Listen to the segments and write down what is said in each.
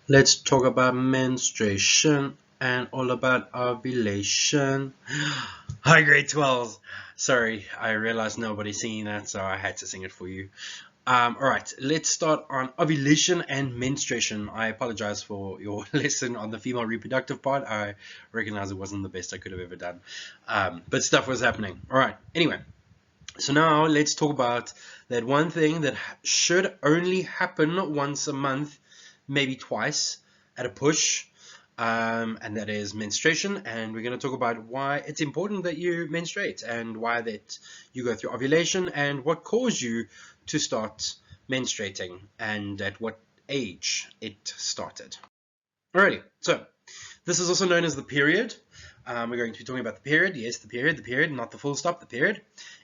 Let's talk about menstruation and all about ovulation. Hi, grade 12. Sorry, I realized nobody's singing that, so I had to sing it for you. All right, let's start on ovulation and menstruation. I apologize for your lesson on the female reproductive part. I recognize it wasn't the best I could have ever done, but stuff was happening. All right, anyway. So now let's talk about that one thing that should only happen once a month, maybe twice at a push, and that is menstruation. And we're going to talk about why it's important that you menstruate and why that you go through ovulation and what caused you to start menstruating and at what age it started. Alrighty, so this is also known as the period. We're going to be talking about the period. Yes, the period, not the full stop, the period.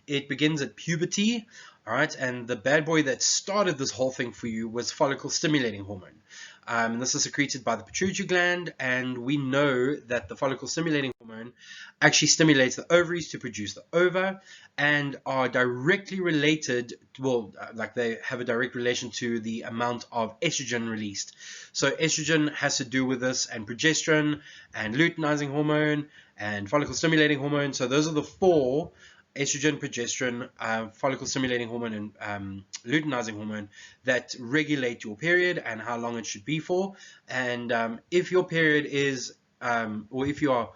It begins at puberty, all right, and the bad boy that started this whole thing for you was follicle stimulating hormone. And this is secreted by the pituitary gland, and we know that the follicle stimulating hormone actually stimulates the ovaries to produce the ova and are directly related, well, like they have a direct relation to the amount of estrogen released. So estrogen has to do with this, and progesterone and luteinizing hormone and follicle stimulating hormone. So those are the four: estrogen, progesterone, follicle stimulating hormone, and luteinizing hormone that regulate your period and how long it should be for. And if your period is, or if you are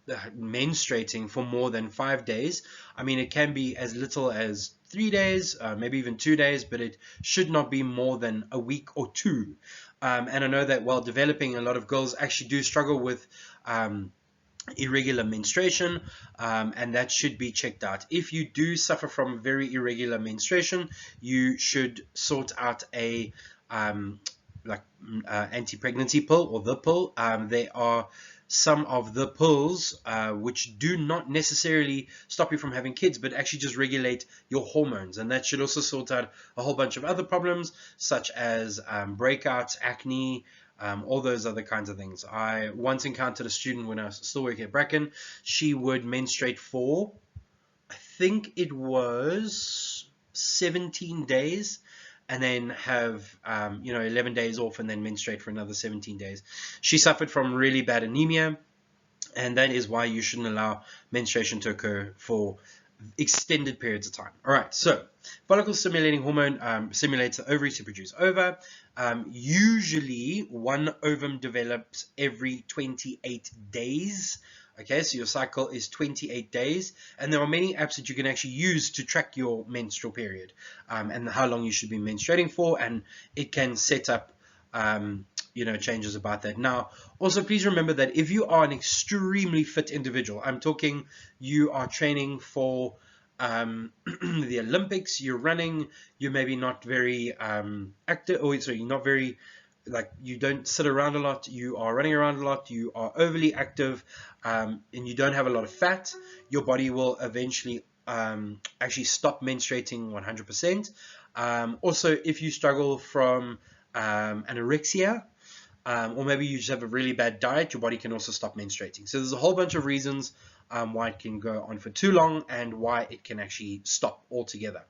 menstruating for more than 5 days, I mean, it can be as little as 3 days, maybe even 2 days, but it should not be more than a week or two. And I know that while developing, a lot of girls actually do struggle with irregular menstruation, and that should be checked out. If you do suffer from very irregular menstruation, you should sort out a anti-pregnancy pill or the pill. There are some of the pills which do not necessarily stop you from having kids, but actually just regulate your hormones, and that should also sort out a whole bunch of other problems such as breakouts, acne, all those other kinds of things. I once encountered a student when I was still working at Bracken. She would menstruate for, I think it was 17 days, and then have 11 days off and then menstruate for another 17 days. She suffered from really bad anemia, and that is why you shouldn't allow menstruation to occur for extended periods of time. All right, so follicle stimulating hormone stimulates the ovaries to produce ova. Usually one ovum develops every 28 days. Okay, so your cycle is 28 days, and there are many apps that you can actually use to track your menstrual period and how long you should be menstruating for, and it can set up changes about that. Now, also please remember that if you are an extremely fit individual, I'm talking you are training for the Olympics, you're running, you're maybe not very active, or sorry, you're not very, like, you don't sit around a lot, you are running around a lot, you are overly active, and you don't have a lot of fat, your body will eventually actually stop menstruating 100%. Also, if you struggle from anorexia, or maybe you just have a really bad diet, your body can also stop menstruating. So there's a whole bunch of reasons why it can go on for too long and why it can actually stop altogether.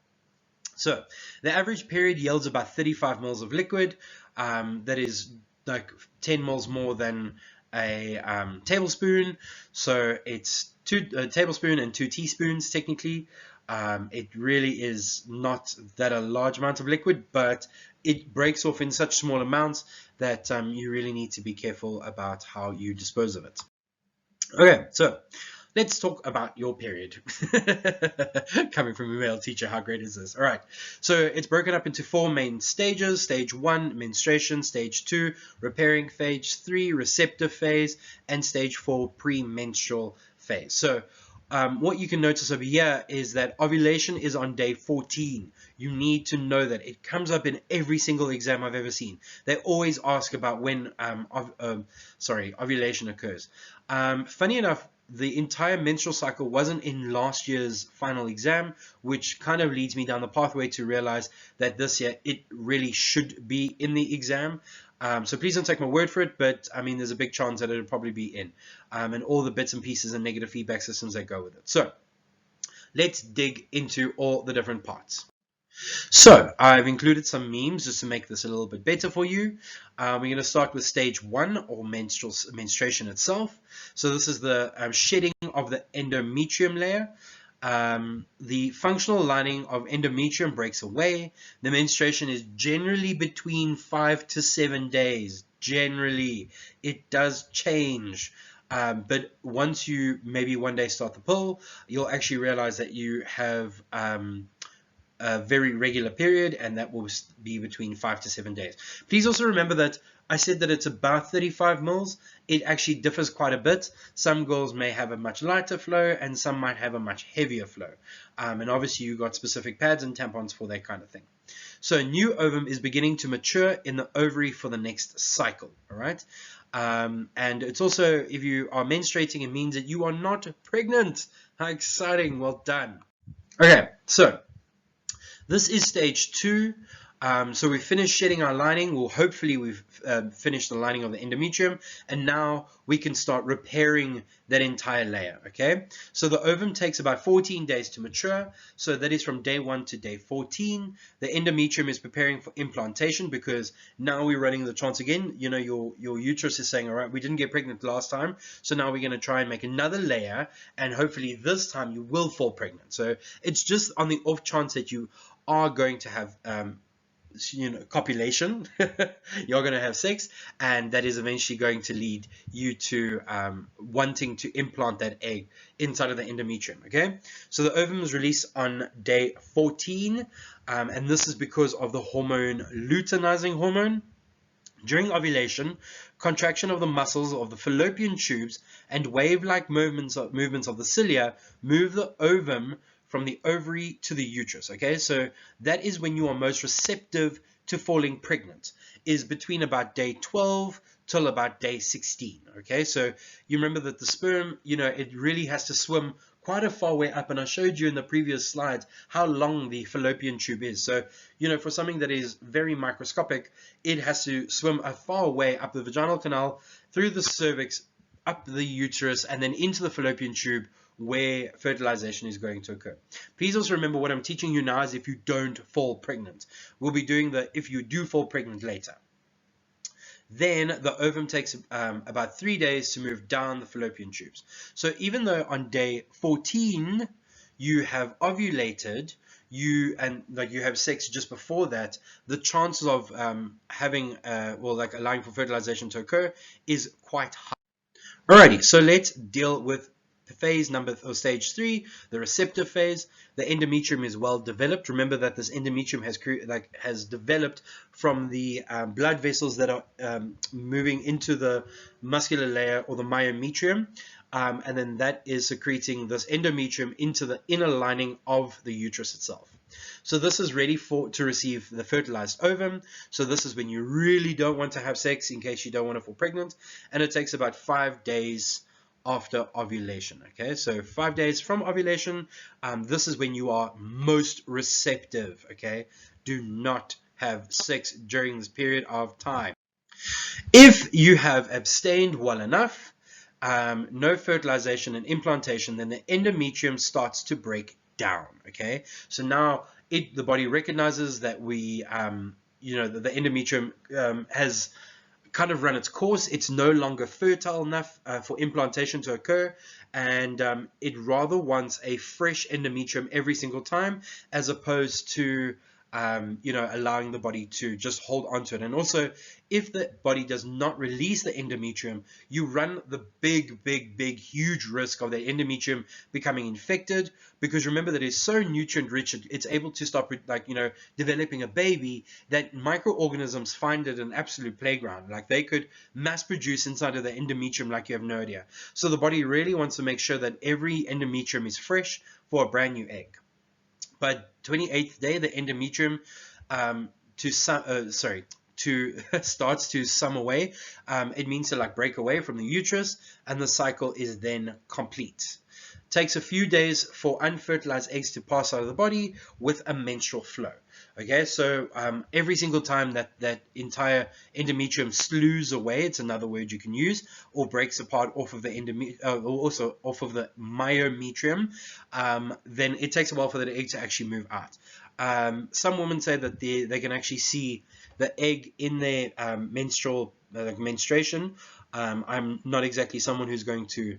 So the average period yields about 35 mils of liquid. That is like 10 mils more than a tablespoon. So it's a tablespoon and 2 teaspoons technically. It really is not that a large amount of liquid, but it breaks off in such small amounts that you really need to be careful about how you dispose of it. Okay, so let's talk about your period. Coming from a male teacher, how great is this? All right, so it's broken up into 4 main stages. Stage 1, menstruation. Stage 2, repairing phase. 3, receptive phase. And stage 4, premenstrual phase. So what you can notice over here is that ovulation is on day 14. You need to know that. It comes up in every single exam I've ever seen. They always ask about when ovulation occurs. Funny enough, the entire menstrual cycle wasn't in last year's final exam, which kind of leads me down the pathway to realize that this year it really should be in the exam. So please don't take my word for it, but I mean, there's a big chance that it'll probably be in, and all the bits and pieces and negative feedback systems that go with it. So let's dig into all the different parts. So I've included some memes just to make this a little bit better for you. We're going to start with stage 1, or menstruation itself. So this is the shedding of the endometrium layer. The functional lining of endometrium breaks away. The menstruation is generally between 5 to 7 days. Generally, it does change. But once you maybe one day start the pill, you'll actually realize that you have a very regular period, and that will be between 5 to 7 days. Please also remember that I said that it's about 35 mils. It actually differs quite a bit. Some girls may have a much lighter flow, and some might have a much heavier flow. And obviously you've got specific pads and tampons for that kind of thing. So a new ovum is beginning to mature in the ovary for the next cycle. All right. And it's also, if you are menstruating, it means that you are not pregnant. How exciting. Well done. Okay, so this is stage 2. So we've finished shedding our lining. Well, hopefully we've finished the lining of the endometrium, and now we can start repairing that entire layer. Okay, so the ovum takes about 14 days to mature. So that is from day 1 to day 14. The endometrium is preparing for implantation, because now we're running the chance again. You know, your uterus is saying, all right, we didn't get pregnant last time, so now we're going to try and make another layer, and hopefully this time you will fall pregnant. So it's just on the off chance that you are going to have copulation. You're going to have sex, and that is eventually going to lead you to wanting to implant that egg inside of the endometrium. Okay, so the ovum is released on day 14, and this is because of the hormone luteinizing hormone. During ovulation, contraction of the muscles of the fallopian tubes and wave-like movements of the cilia move the ovum from the ovary to the uterus. Okay, so that is when you are most receptive to falling pregnant, is between about day 12 till about day 16. Okay, so you remember that the sperm, it really has to swim quite a far way up, and I showed you in the previous slides how long the fallopian tube is. So for something that is very microscopic, it has to swim a far way up the vaginal canal, through the cervix, up the uterus, and then into the fallopian tube, where fertilization is going to occur. Please also remember, what I'm teaching you now is if you don't fall pregnant. We'll be doing the if you do fall pregnant later. Then the ovum takes about 3 days to move down the fallopian tubes. So even though on day 14 you have ovulated, you have sex just before that, the chances of having allowing for fertilization to occur is quite high. Alrighty, so let's deal with phase number, or stage 3, the receptive phase. The endometrium is well developed. Remember that this endometrium has developed from the blood vessels that are moving into the muscular layer, or the myometrium, and then that is secreting this endometrium into the inner lining of the uterus itself. So this is ready to receive the fertilized ovum. So this is when you really don't want to have sex, in case you don't want to fall pregnant, and it takes about 5 days after ovulation. Okay, so 5 days from ovulation, this is when you are most receptive. Okay, do not have sex during this period of time. If you have abstained well enough, no fertilization and implantation, then the endometrium starts to break down. Okay, so now the body recognizes that the endometrium has kind of run its course. It's no longer fertile enough for implantation to occur, and it rather wants a fresh endometrium every single time, as opposed to allowing the body to just hold onto it. And also, if the body does not release the endometrium, you run the big, huge risk of the endometrium becoming infected, because remember that it's so nutrient rich, it's able to stop developing a baby, that microorganisms find it an absolute playground. Like, they could mass produce inside of the endometrium like you have no idea. So the body really wants to make sure that every endometrium is fresh for a brand new egg. By 28th day, the endometrium starts to sum away. It means to break away from the uterus, and the cycle is then complete. It takes a few days for unfertilized eggs to pass out of the body with a menstrual flow. Okay, so every single time that entire endometrium slews away, it's another word you can use, or breaks apart off of the also off of the myometrium, then it takes a while for the egg to actually move out. Some women say that they can actually see the egg in their menstruation. I'm not exactly someone who's going to,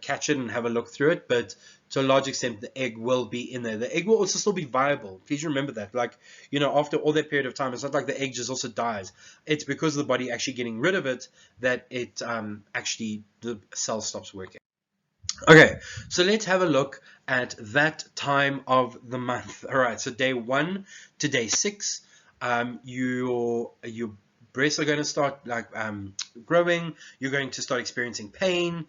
catch it and have a look through it, but to a large extent, the egg will be in there. The egg will also still be viable. Please remember that. Like, after all that period of time, it's not like the egg just also dies. It's because of the body actually getting rid of it that it actually, the cell stops working. Okay, so let's have a look at that time of the month. All right, so day 1 to day 6, your breasts are going to start growing. You're going to start experiencing pain.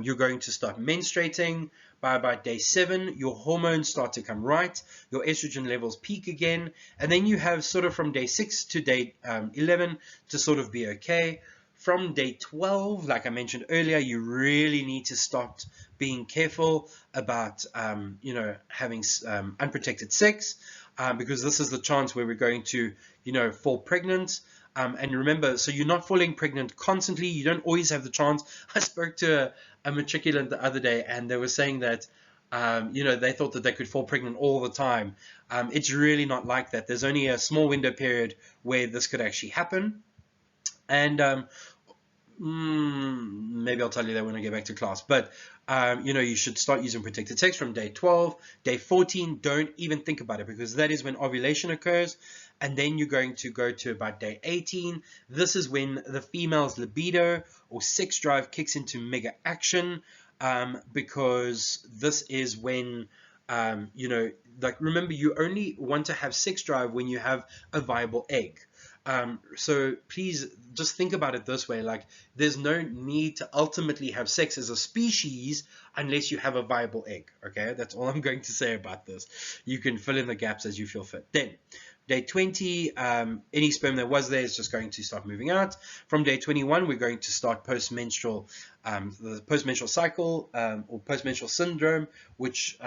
You're going to start menstruating. By about day 7, your hormones start to come right. Your estrogen levels peak again, and then you have sort of from day 6 to day 11 to sort of be okay. From day 12, like I mentioned earlier, you really need to start being careful about, having unprotected sex, because this is the chance where we're going to, fall pregnant. And remember, so you're not falling pregnant constantly. You don't always have the chance. I spoke to a matriculant the other day, and they were saying that, they thought that they could fall pregnant all the time. It's really not like that. There's only a small window period where this could actually happen. And maybe I'll tell you that when I get back to class. But, you should start using protected sex from day 12. Day 14, don't even think about it, because that is when ovulation occurs. And then you're going to go to about day 18. This is when the female's libido or sex drive kicks into mega action, because this is when, remember, you only want to have sex drive when you have a viable egg. So please just think about it this way, like there's no need to ultimately have sex as a species unless you have a viable egg. Okay, that's all I'm going to say about this. You can fill in the gaps as you feel fit. Then day 20, any sperm that was there is just going to start moving out. From day 21, we're going to start the postmenstrual cycle, or postmenstrual syndrome, which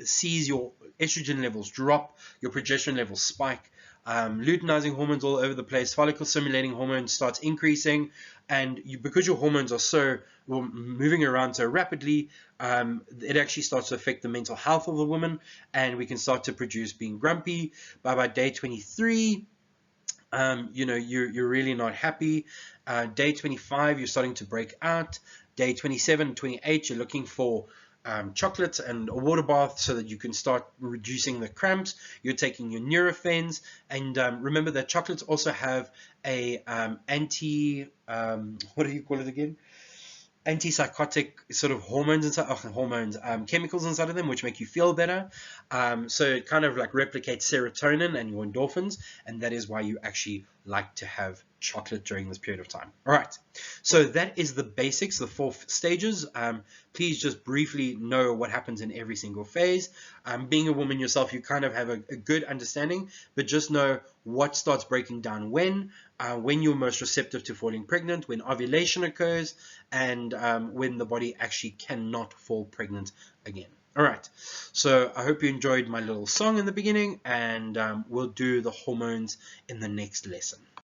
sees your estrogen levels drop, your progesterone levels spike, luteinizing hormones all over the place, follicle stimulating hormones starts increasing, and because your hormones are moving around so rapidly, it actually starts to affect the mental health of the woman, and we can start to produce being grumpy. By day 23, you're really not happy. Day 25, you're starting to break out. Day 27 and 28, you're looking for chocolates and a water bath so that you can start reducing the cramps. You're taking your Nurophens, and remember that chocolates also have a what do you call it again? Antipsychotic sort of chemicals inside of them, which make you feel better. So it kind of like replicates serotonin and your endorphins, and that is why you actually like to have chocolate during this period of time. All right, so that is the basics, the 4 stages. Please just briefly know what happens in every single phase. Being a woman yourself, you kind of have a good understanding, but just know what starts breaking down when you're most receptive to falling pregnant, when ovulation occurs, and when the body actually cannot fall pregnant again. All right, so I hope you enjoyed my little song in the beginning, and we'll do the hormones in the next lesson.